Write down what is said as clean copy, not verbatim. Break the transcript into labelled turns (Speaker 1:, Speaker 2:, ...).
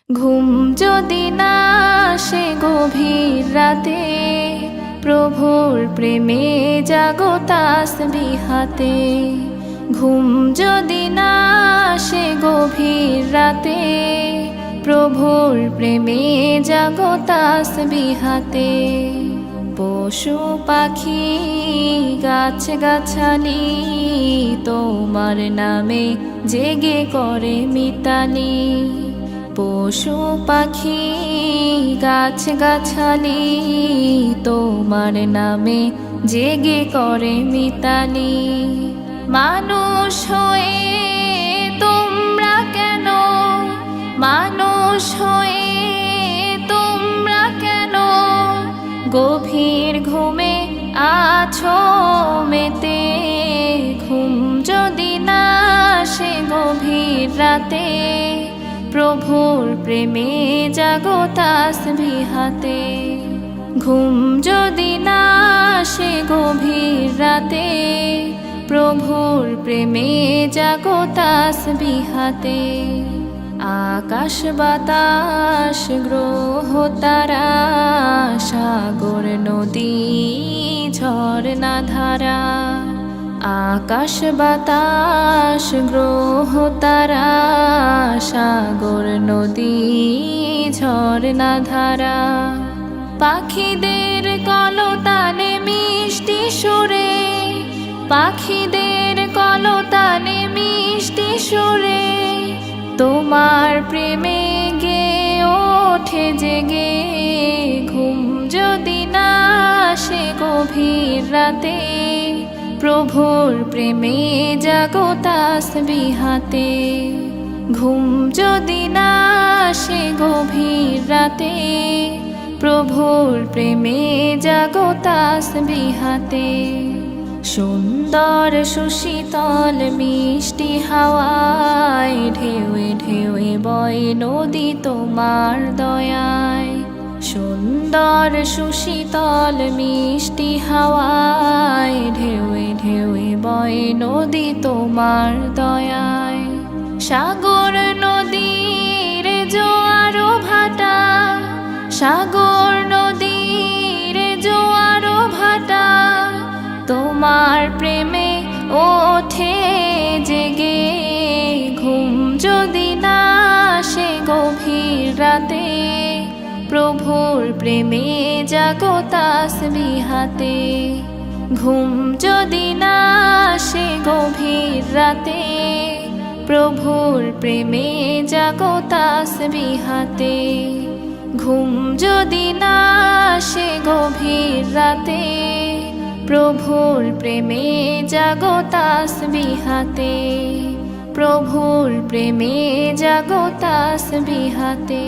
Speaker 1: ঘুম যদি না আসে গভীর রাতে, প্রভুর প্রেমে জাগো তাসবিহাতে। ঘুম যদি না আসে গভীর রাতে, প্রভুর প্রেমে জাগো তাসবিহাতে। পশু পাখি গাছ গাছালি তোমার নামে জেগে করে মিতালি। পশু পাখি গাছ গাছালি তোমার নামে জেগে করে মিতালি। মানুষ হয়ে তোমরা কেন, মানুষ হয়ে তোমরা কেন গভীর ঘুমে আছো মেতে। ঘুম যদি না আসে গভীর রাতে, প্রভুর প্রেমে জাগো তাসবিহাতে। ঘুম যদি না আসে গভীর রাতে, প্রভুর প্রেমে জাগো তাসবিহাতে। আকাশ বাতাস গ্রহ তারা, সাগর নদী ঝরনা ধারা। আকাশ বাতাস গ্রহ তারা, সাগর নদী ঝরনা ধারা। পাখিদের কলতানে মিষ্টি সুরে, পাখিদের কলতানে মিষ্টি সুরে তোমার প্রেমে গে ওঠে জেগে। ঘুম যদি না আসে গভীর রাতে, প্রভুর প্রেমে জাগো তাসবিহাতে। ঘুম যদি না আসে গভীর রাতে, প্রভুর প্রেমে জাগো তাসবিহাতে। সুন্দর সুশীতল মিষ্টি হাওয়ায় ঢেউয়ে ঢেউয়ে বয় নদী তোমার দয়ায়। সুন্দর সুশীতল মিষ্টি হাওয়ায় ঢেউয়ে ঢেউয়ে বয় নদী তোমার দয়ায়। সাগর নদীর জোয়ার ভাটা, সাগর নদীর জোয়ার ভাটা তোমার প্রেমে ওঠে জেগে। ঘুম যদি না আসে গভীর রাতে, প্রভুর প্রেমে জাগো তাসবিহাতে। ঘুম যদি না আসে গভীর রাতে, প্রভুর প্রেমে জাগো তাসবিহাতে। ঘুম যদি না আসে গভীর রাতে, প্রভুর প্রেমে জাগো তাসবিহাতে। প্রভুর প্রেমে জাগো তাসবিহাতে।